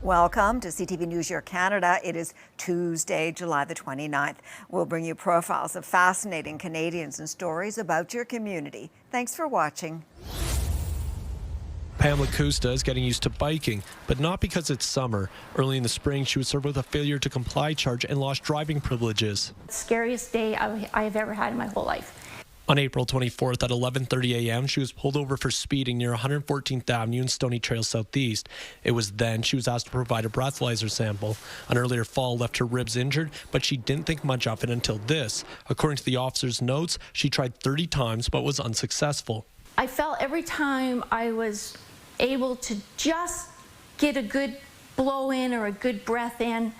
Welcome to CTV News Your Canada. It is Tuesday, July the 29th. We'll bring you profiles of fascinating Canadians and stories about your community. Thanks for watching. Pam Lacusta is getting used to biking, but not because it's summer. Early in the spring, she was served with a failure to comply charge and lost driving privileges. Scariest day I've ever had in my whole life. On April 24th at 11:30 a.m., she was pulled over for speeding near 114th Avenue and Stony Trail Southeast. It was then she was asked to provide a breathalyzer sample. An earlier fall left her ribs injured, but she didn't think much of it until this. According to the officer's notes, she tried 30 times but was unsuccessful. I felt every time I was able to just get a good blow in or a good breath in,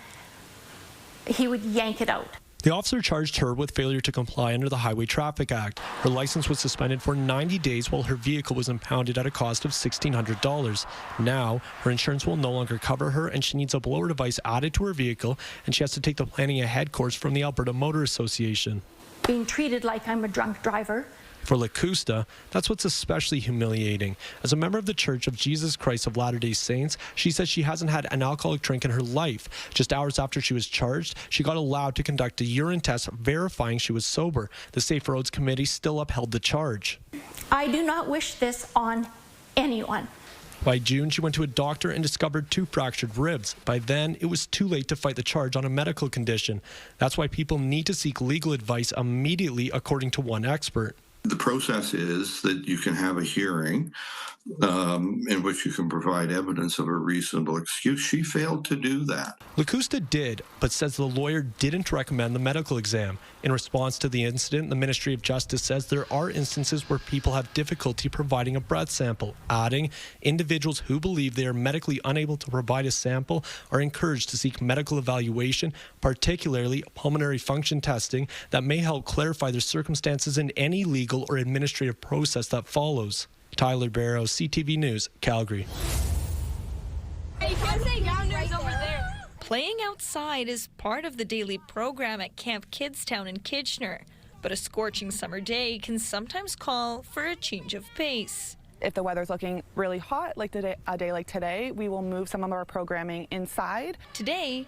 he would yank it out. The officer charged her with failure to comply under the Highway Traffic Act. Her license was suspended for 90 days while her vehicle was impounded at a cost of $1,600. Now, her insurance will no longer cover her and she needs a blower device added to her vehicle, and she has to take the Planning Ahead course from the Alberta Motor Association. Being treated like I'm a drunk driver. For Lacusta, that's what's especially humiliating. As a member of the Church of Jesus Christ of Latter-day Saints, she says she hasn't had an alcoholic drink in her life. Just hours after she was charged, she got allowed to conduct a urine test verifying she was sober. The Safe Roads Committee still upheld the charge. I do not wish this on anyone. By June, she went to a doctor and discovered 2 fractured ribs. By then, it was too late to fight the charge on a medical condition. That's why people need to seek legal advice immediately, according to one expert. The process is that you can have a hearing in which you can provide evidence of a reasonable excuse. She failed to do that. Lacusta did, but says the lawyer didn't recommend the medical exam. In response to the incident, the Ministry of Justice says there are instances where people have difficulty providing a breath sample, adding individuals who believe they are medically unable to provide a sample are encouraged to seek medical evaluation, particularly pulmonary function testing, that may help clarify their circumstances in any legal or administrative process that follows. Tyler Barrow, CTV News, Calgary. Playing outside is part of the daily program at Camp Kidstown in Kitchener, but a scorching summer day can sometimes call for a change of pace. If the weather's looking really hot, like a day like today, we will move some of our programming inside. Today,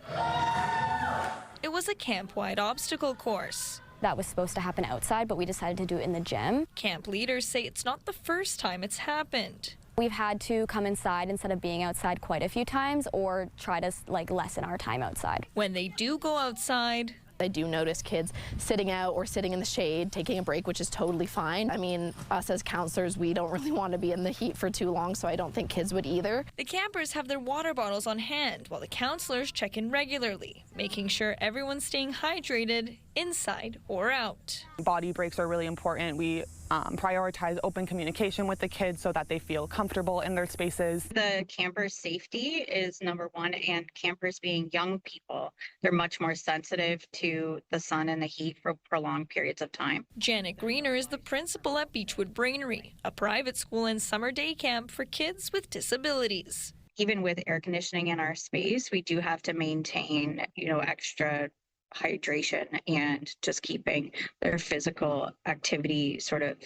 it was a camp-wide obstacle course. That was supposed to happen outside, but we decided to do it in the gym. Camp leaders say it's not the first time it's happened. We've had to come inside instead of being outside quite a few times, or try to lessen our time outside. When they do go outside, I do notice kids sitting out or sitting in the shade, taking a break, which is totally fine. I mean, us as counselors, we don't really want to be in the heat for too long, so I don't think kids would either. The campers have their water bottles on hand while the counselors check in regularly, making sure everyone's staying hydrated inside or out. Body breaks are really important. We prioritize open communication with the kids so that they feel comfortable in their spaces. The campers' safety is number one, and campers being young people, they're much more sensitive to the sun and the heat for prolonged periods of time. Janet Greener is the principal at Beechwood Brainery, a private school and summer day camp for kids with disabilities. Even with air conditioning in our space, we do have to maintain, extra hydration and just keeping their physical activity sort of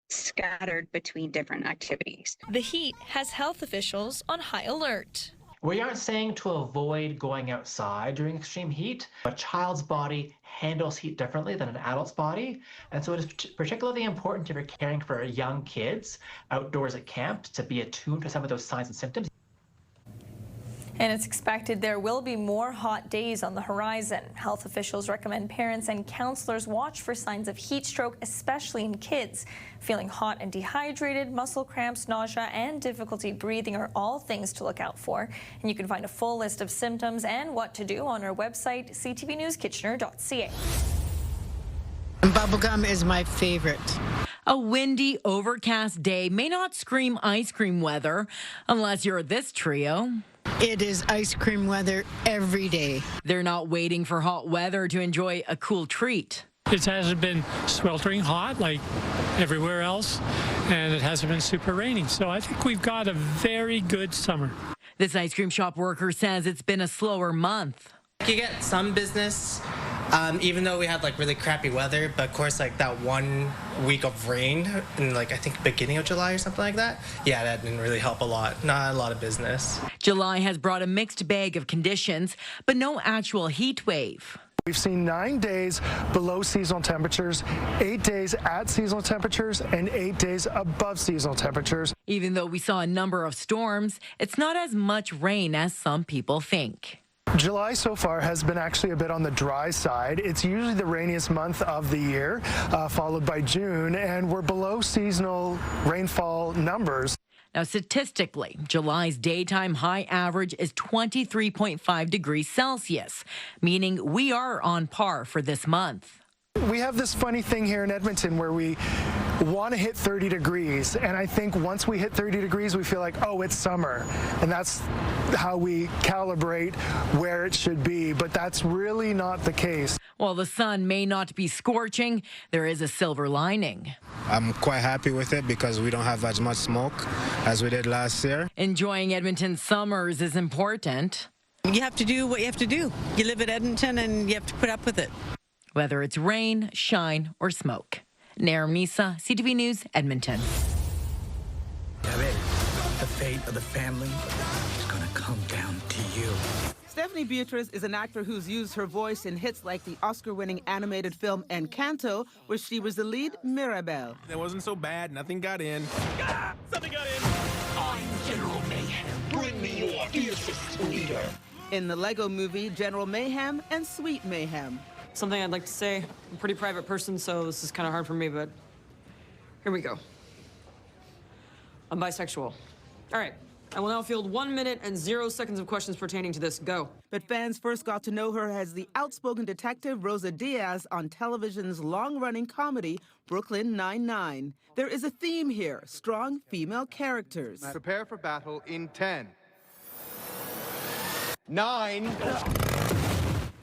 scattered between different activities. The heat has health officials on high alert. We aren't saying to avoid going outside during extreme heat. A child's body handles heat differently than an adult's body, and so it is particularly important if you're caring for young kids outdoors at camp to be attuned to some of those signs and symptoms. And it's expected there will be more hot days on the horizon. Health officials recommend parents and counselors watch for signs of heat stroke, especially in kids. Feeling hot and dehydrated, muscle cramps, nausea, and difficulty breathing are all things to look out for. And you can find a full list of symptoms and what to do on our website, ctvnewskitchener.ca. Bubblegum is my favorite. A windy, overcast day may not scream ice cream weather unless you're this trio. It is ice cream weather every day. They're not waiting for hot weather to enjoy a cool treat. It hasn't been sweltering hot like everywhere else, and it hasn't been super rainy. So I think we've got a very good summer. This ice cream shop worker says it's been a slower month. You get some business Even though we had like really crappy weather, but of course like that 1 week of rain in like I think beginning of July or something like that, yeah, that didn't really help a lot. Not a lot of business. July has brought a mixed bag of conditions, but no actual heat wave. We've seen 9 days below seasonal temperatures, 8 days at seasonal temperatures, and 8 days above seasonal temperatures. Even though we saw a number of storms, it's not as much rain as some people think. July so far has been actually a bit on the dry side. It's usually the rainiest month of the year, followed by June, and we're below seasonal rainfall numbers. Now, statistically, July's daytime high average is 23.5 degrees Celsius, meaning we are on par for this month. We have this funny thing here in Edmonton where we want to hit 30 degrees, and I think once we hit 30 degrees, we feel like, oh, it's summer, and that's how we calibrate where it should be, but that's really not the case. While the sun may not be scorching, there is a silver lining. I'm quite happy with it because we don't have as much smoke as we did last year. Enjoying Edmonton's summers is important. You have to do what you have to do. You live in Edmonton and you have to put up with it. Whether it's rain, shine, or smoke. Naram Nisa, CTV News, Edmonton. The fate of the family is going to come down to you. Stephanie Beatriz is an actor who's used her voice in hits like the Oscar-winning animated film Encanto, where she was the lead Mirabel. It wasn't so bad. Nothing got in. Ah, something got in. I'm General Mayhem. Bring me your fiercest leader. In the Lego movie General Mayhem and Sweet Mayhem. Something I'd like to say. I'm a pretty private person, so this is kind of hard for me, but here we go. I'm bisexual. All right. I will now field 1 minute and 0 seconds of questions pertaining to this. Go. But fans first got to know her as the outspoken detective Rosa Diaz on television's long-running comedy Brooklyn Nine-Nine. There is a theme here, strong female characters. Prepare for battle in 10, 9.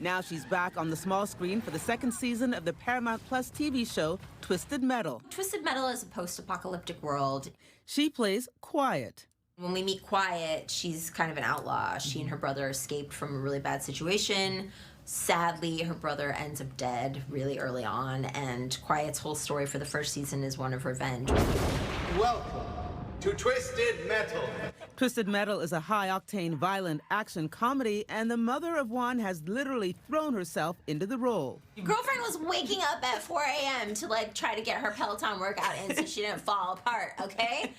Now she's back on the small screen for the second season of the Paramount Plus TV show Twisted Metal. Twisted Metal is a post-apocalyptic world. She plays Quiet. When we meet Quiet, she's kind of an outlaw. She and her brother escaped from a really bad situation. Sadly, her brother ends up dead really early on, and Quiet's whole story for the first season is one of revenge. Welcome to Twisted Metal. Twisted Metal is a high-octane, violent action comedy, and the mother of one has literally thrown herself into the role. Your girlfriend was waking up at 4 a.m. to try to get her Peloton workout in so she didn't fall apart, okay?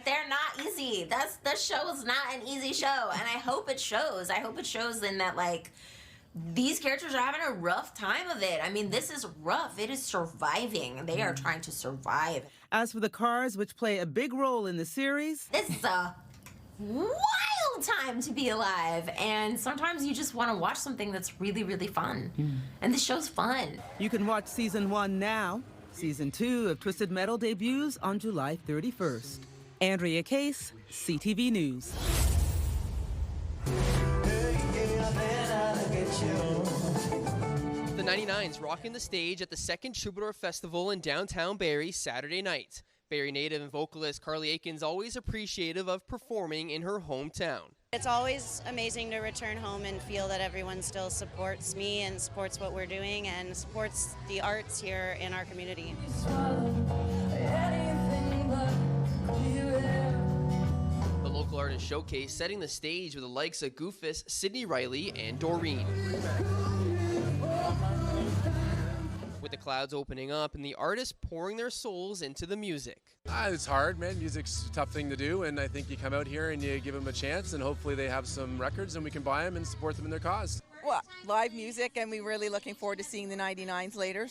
They're not easy. That show is not an easy show, and I hope it shows. I hope it shows in that, these characters are having a rough time of it. I mean, this is rough. It is surviving. They are trying to survive. As for the cars, which play a big role in the series, this is a wild time to be alive, and sometimes you just want to watch something that's really, really fun. And this show's fun. You can watch season 1 now. Season 2 of Twisted Metal debuts on July 31st. Andria Case, CTV News. The 99s rocking the stage at the second Troubadour Festival in downtown Barrie Saturday night. Barrie native and vocalist Carly Aiken's always appreciative of performing in her hometown. It's always amazing to return home and feel that everyone still supports me and supports what we're doing and supports the arts here in our community. The local artist showcase setting the stage with the likes of Goofus, Sydney Riley, and Doreen. With the clouds opening up and the artists pouring their souls into the music. It's hard, man. Music's a tough thing to do, and I think you come out here and you give them a chance, and hopefully they have some records and we can buy them and support them in their cause. Well, live music, and we're really looking forward to seeing the 99s later.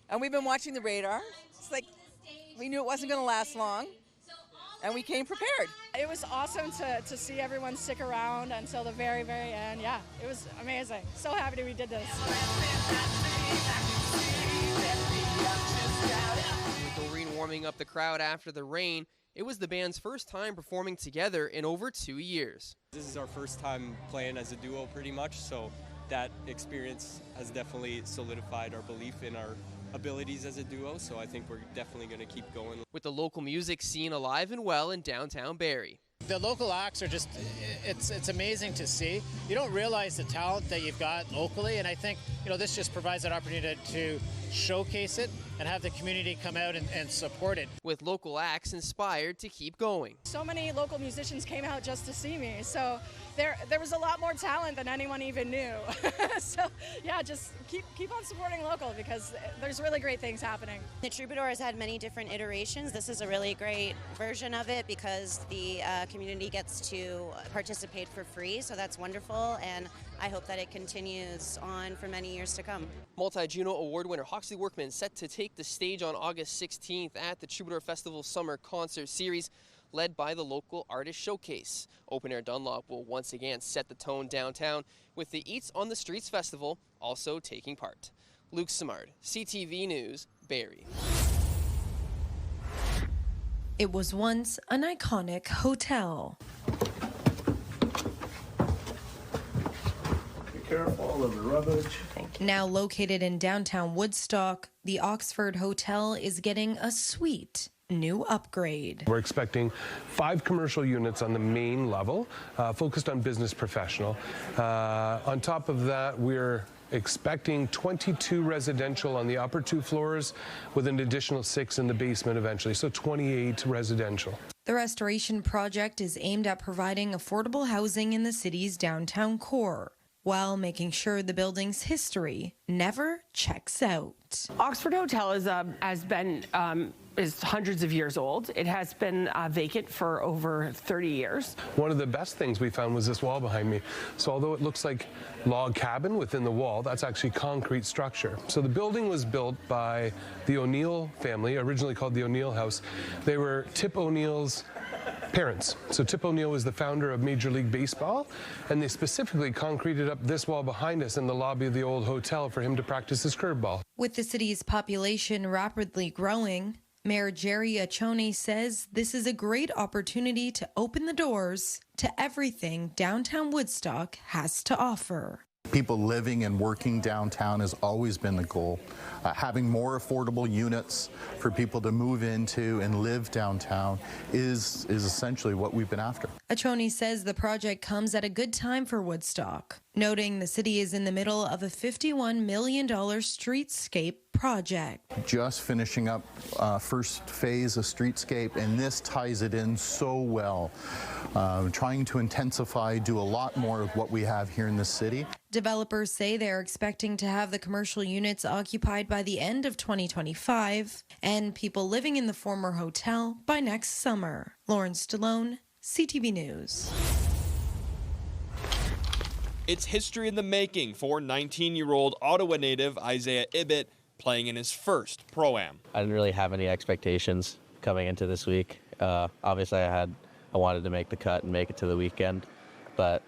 And we've been watching the radar. It's we knew it wasn't going to last long, and we came prepared. It was awesome to see everyone stick around until the very, very end. Yeah, it was amazing. So happy we did this. With Doreen warming up the crowd after the rain, it was the band's first time performing together in over 2 years. This is our first time playing as a duo pretty much, so that experience has definitely solidified our belief in our abilities as a duo, so I think we're definitely going to keep going. With the local music scene alive and well in downtown Barrie. The local acts are just, it's amazing to see. You don't realize the talent that you've got locally, and I think, this just provides an opportunity to showcase it and have the community come out and support it. With local acts inspired to keep going. So many local musicians came out just to see me, so there was a lot more talent than anyone even knew. So yeah, just keep on supporting local because there's really great things happening. The Troubadour has had many different iterations. This is a really great version of it because the community gets to participate for free, so that's wonderful, and I hope that it continues on for many years to come. Multi-Juno Award winner Hawksley Workman set to take the stage on August 16th at the Troubadour Festival Summer Concert Series, led by the local Artist Showcase. Open Air Dunlop will once again set the tone downtown, with the Eats on the Streets Festival also taking part. Luke Simard, CTV News, Barrie. It was once an iconic hotel. Careful of the rubbish. Now located in downtown Woodstock, the Oxford Hotel is getting a sweet new upgrade. We're expecting 5 commercial units on the main level, focused on business professional. On top of that, we're expecting 22 residential on the upper 2 floors with an additional 6 in the basement eventually, so 28 residential. The restoration project is aimed at providing affordable housing in the city's downtown core, while making sure the building's history never checks out. Oxford Hotel is hundreds of years old. It has been vacant for over 30 years. One of the best things we found was this wall behind me. So although it looks like log cabin within the wall, that's actually concrete structure. So the building was built by the O'Neill family, originally called the O'Neill House. They were Tip O'Neill's parents. So Tip O'Neill was the founder of Major League Baseball, and they specifically concreted up this wall behind us in the lobby of the old hotel for him to practice his curveball. With the city's population rapidly growing, Mayor Jerry Achone says this is a great opportunity to open the doors to everything downtown Woodstock has to offer. People living and working downtown has always been the goal. Having more affordable units for people to move into and live downtown is essentially what we've been after. Achone says the project comes at a good time for Woodstock, noting the city is in the middle of a $51 million streetscape project. Just finishing up first phase of streetscape, and this ties it in so well. Trying to intensify, do a lot more of what we have here in the city. Developers say they're expecting to have the commercial units occupied by the end of 2025 and people living in the former hotel by next summer. Lauren Stallone, CTV News. It's history in the making for 19-year-old Ottawa native Isaiah Ibetts playing in his first Pro-Am. I didn't really have any expectations coming into this week. Obviously, I wanted to make the cut and make it to the weekend, but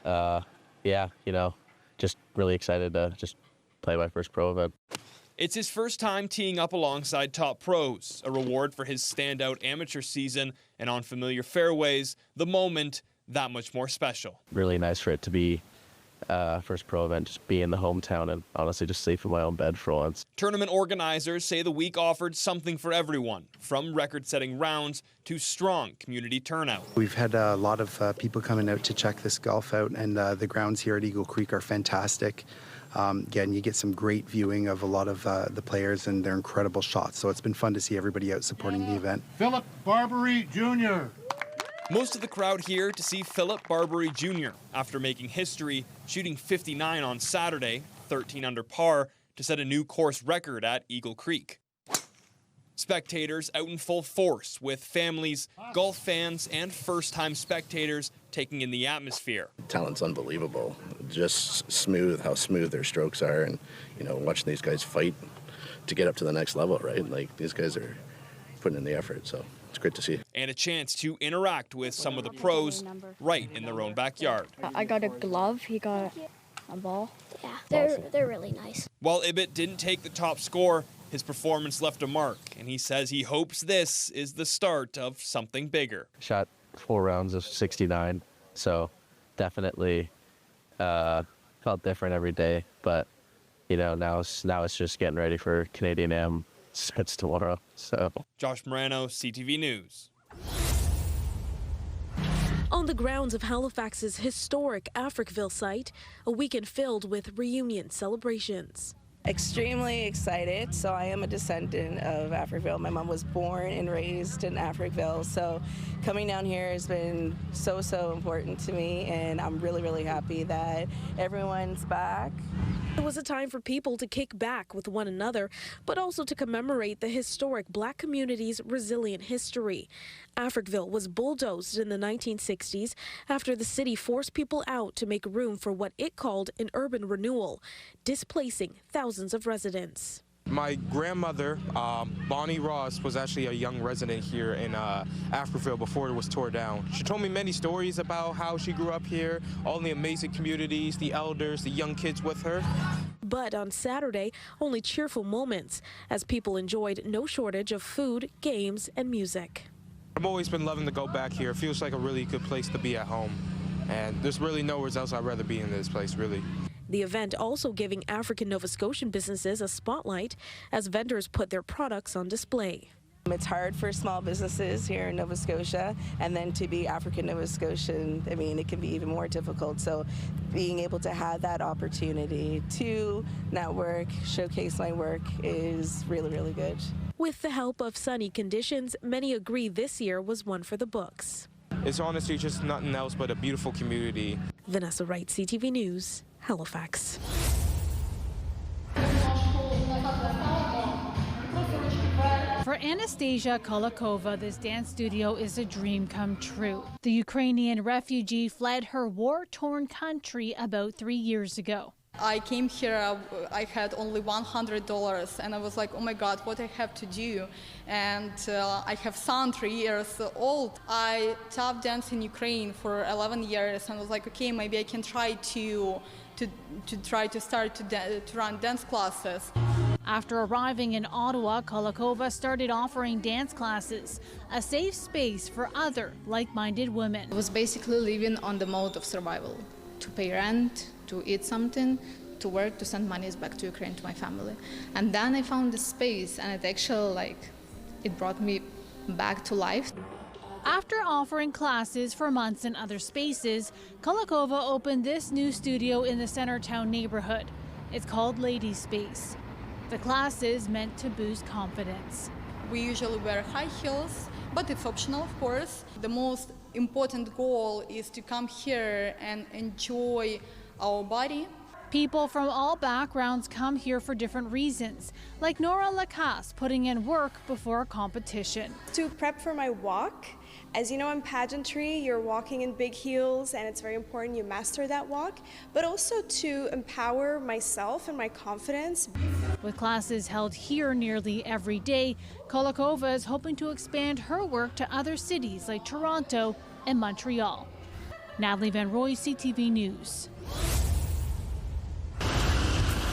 just really excited to just play my first pro event. It's his first time teeing up alongside top pros, a reward for his standout amateur season, and on familiar fairways, the moment that much more special. Really nice for it to be first pro event, just be in the hometown and honestly just sleep in my own bed for once. Tournament organizers say the week offered something for everyone, from record-setting rounds to strong community turnout. We've had a lot of people coming out to check this golf out, and the grounds here at Eagle Creek are fantastic. Again, you get some great viewing of a lot of the players and their incredible shots, so it's been fun to see everybody out supporting the event. Philip Barbary Jr. Most of the crowd here to see Philip Barbary Jr. after making history, shooting 59 on Saturday, 13 under par, to set a new course record at Eagle Creek. Spectators out in full force, with families, golf fans, and first-time spectators taking in the atmosphere. Talent's unbelievable. Just smooth, how smooth their strokes are, and watching these guys fight to get up to the next level, right? Like, these guys are putting in the effort, so it's great to see. And a chance to interact with some of the pros right in their own backyard. I got a glove, he got a ball. Yeah, they're really nice. While Ibetts didn't take the top score, his performance left a mark, and he says he hopes this is the start of something bigger. Shot 4 rounds of 69, so definitely felt different every day, but now it's just getting ready for Canadian Am. Starts tomorrow. So Josh Morano, CTV News. on the grounds of Halifax's historic Africville site, a weekend filled with reunion celebrations. Extremely excited. So I am a descendant of Africville. My mom was born and raised in Africville. So coming down here has been so important to me, and I'm really happy that everyone's back. It was a time for people to kick back with one another, but also to commemorate the historic Black community's resilient history. Africville was bulldozed in the 1960s after the city forced people out to make room for what it called an urban renewal, displacing thousands of residents. My grandmother, Bonnie Ross, was actually a young resident here in Africville before it was torn down. She told me many stories about how she grew up here, all the amazing communities, the elders, the young kids with her. But on Saturday, only cheerful moments as people enjoyed no shortage of food, games, and music. I've always been loving to go back here. It feels like a really good place to be at home. And there's really nowhere else I'd rather be in this place, really. The event also giving African Nova Scotian businesses a spotlight as vendors put their products on display. It's hard for small businesses here in Nova Scotia, and then to be African Nova Scotian, I mean, it can be even more difficult. So being able to have that opportunity to network, showcase my work is really good. With the help of sunny conditions, many agree this year was one for the books. It's honestly just nothing else but a beautiful community. Vanessa Wright, CTV News, Halifax. For Anastasia Kolakova, this dance studio is a dream come true. The Ukrainian refugee fled her war-torn country about 3 years ago. I came here, I had only $100, and I was like, oh my God, what I have to do? And I have son 3 years old. I tap dance in Ukraine for 11 years, and I was like, okay, maybe I can try to start to run dance classes. After arriving in Ottawa, Kolakova started offering dance classes, a safe space for other like-minded women. I was basically living on the mode of survival, to pay rent, to eat something, to work, to send money back to Ukraine to my family. And then I found this space, and it actually, it brought me back to life. After offering classes for months in other spaces, Kolakova opened this new studio in the Centertown neighborhood. It's called Lady Space. The class is meant to boost confidence. We usually wear high heels, but it's optional, of course. The most important goal is to come here and enjoy our body. People from all backgrounds come here for different reasons, like Nora Lacasse putting in work before a competition. To prep for my walk, as you know, in pageantry, you're walking in big heels, and it's very important you master that walk, but also to empower myself and my confidence. With classes held here nearly every day, Kolakova is hoping to expand her work to other cities like Toronto and Montreal. Natalie Van Roy, CTV News.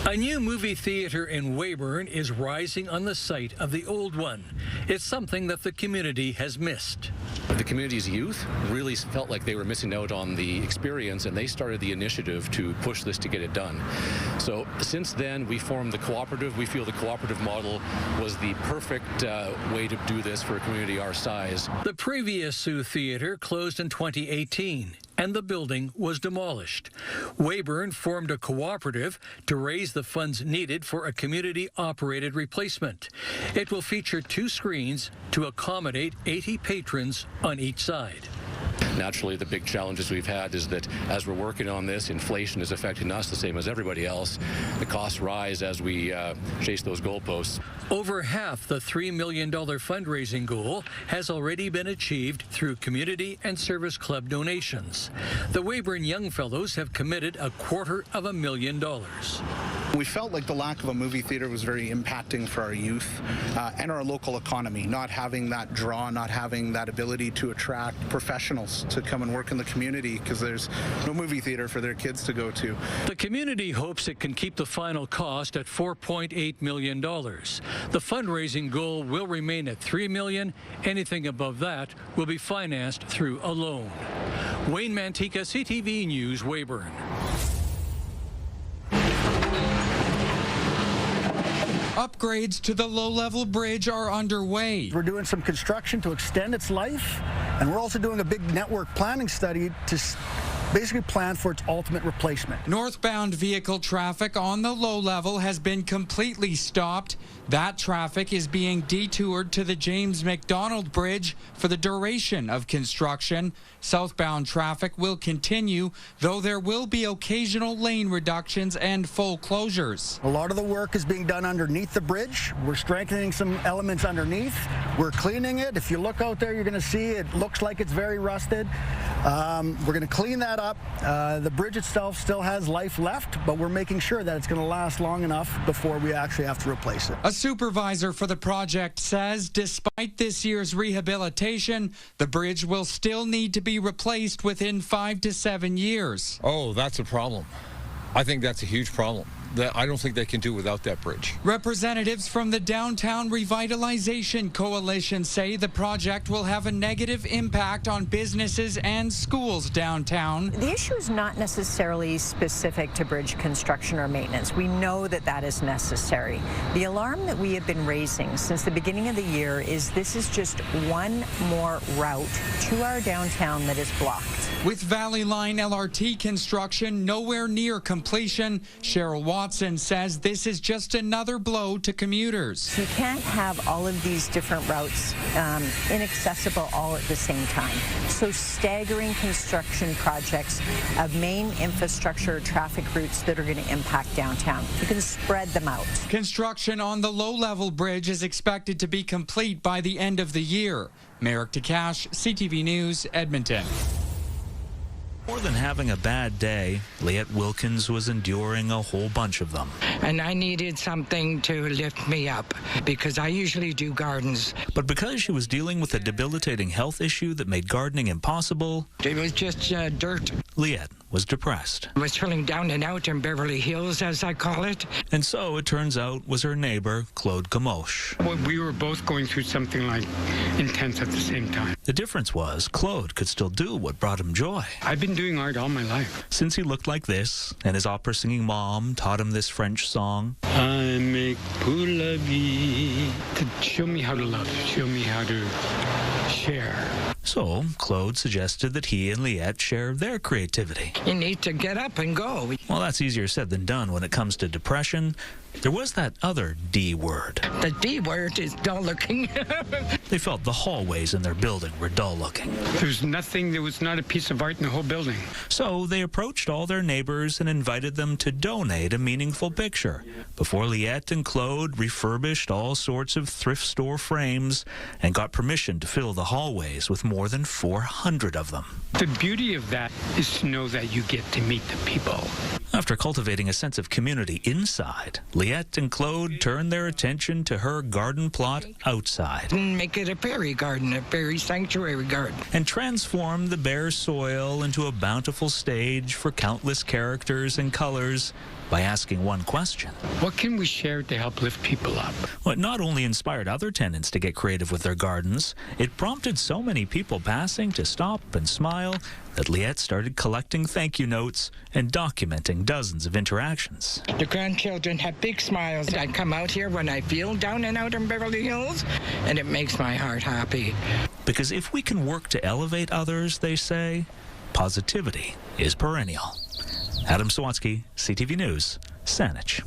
A new movie theater in Weyburn is rising on the site of the old one. It's something that the community has missed. The community's youth really felt like they were missing out on the experience, and they started the initiative to push this to get it done. So since then, we formed the cooperative. We feel the cooperative model was the perfect way to do this for a community our size. The previous Sioux Theater closed in 2018. And the building was demolished. Weyburn formed a cooperative to raise the funds needed for a community-operated replacement. It will feature 2 screens to accommodate 80 patrons on each side. Naturally, the big challenges we've had is that as we're working on this, inflation is affecting us the same as everybody else. The costs rise as we chase those goalposts. Over half the $3 million fundraising goal has already been achieved through community and service club donations. The Weyburn Young Fellows have committed $250,000. We felt like the lack of a movie theater was very impacting for our youth and our local economy, not having that draw, not having that ability to attract professionals to come and work in the community because there's no movie theater for their kids to go to. The community hopes it can keep the final cost at $4.8 million. The fundraising goal will remain at $3 million. Anything above that will be financed through a loan. Wayne Mantica, CTV News, Weyburn. Upgrades to the Lowlevel bridge are underway. We're doing some construction to extend its life And we're also doing a big network planning study to basically plan for its ultimate replacement. Northbound vehicle traffic on the Lowlevel has been completely stopped. That traffic is being detoured to the James McDonald Bridge for the duration of construction. Southbound traffic will continue, though there will be occasional lane reductions and full closures. A lot of the work is being done underneath the bridge. We're strengthening some elements underneath. We're cleaning it. If you look out there, you're going to see it looks like it's very rusted. We're going to clean that up. The bridge itself still has life left, but we're making sure that it's going to last long enough before we actually have to replace it. A supervisor for the project says despite this year's rehabilitation, the bridge will still need to be replaced within 5 to 7 years. Oh, that's a problem. I think that's a huge problem. I don't think they can do without that bridge. Representatives from the Downtown Revitalization Coalition say the project will have a negative impact on businesses and schools downtown. The issue is not necessarily specific to bridge construction or maintenance. We know that that is necessary. The alarm that we have been raising since the beginning of the year is this is just one more route to our downtown that is blocked. With Valley Line LRT construction nowhere near completion, Cheryl Watson says this is just another blow to commuters. You can't have all of these different routes inaccessible all at the same time. So staggering construction projects of main infrastructure traffic routes that are going to impact downtown. You can spread them out. Construction on the Lowlevel Bridge is expected to be complete by the end of the year. Merrick Takash, CTV News, Edmonton. More than having a bad day, Leanne Wilkins was enduring a whole bunch of them. And I needed something to lift me up because I usually do gardens. But because she was dealing with a debilitating health issue that made gardening impossible, it was just dirt. Leanne was depressed. I was feeling down and out in Beverly Hills, as I call it. And so, it turns out, was her neighbor, Claude Gamoche. Well, we were both going through something like intense at the same time. The difference was, Claude could still do what brought him joy. I've been doing art all my life. Since he looked like this, and his opera-singing mom taught him this French song. I make pour la vie. To show me how to love, show me how to share. So, Claude suggested that he and Leanne share their creativity. You need to get up and go. Well, that's easier said than done when it comes to depression. There was that other D word. The D word is dull looking. They felt the hallways in their building were dull looking. There's nothing, there was not a piece of art in the whole building. So they approached all their neighbors and invited them to donate a meaningful picture. Before Leanne and Claude refurbished all sorts of thrift store frames and got permission to fill the hallways with more than 400 of them. The beauty of that is to know that you get to meet the people. After cultivating a sense of community inside, Leanne and Claude turned their attention to her garden plot outside. Make it a fairy garden, a fairy sanctuary garden. And transform the bare soil into a bountiful stage for countless characters and colors by asking one question. What can we share to help lift people up? Well, it not only inspired other tenants to get creative with their gardens, it prompted so many people passing to stop and smile that Leanne started collecting thank you notes and documenting dozens of interactions. The grandchildren have big smiles. I come out here when I feel down and out in Beverly Hills, and it makes my heart happy. Because if we can work to elevate others, they say, positivity is perennial. Adam Sawatsky, CTV News, Saanich.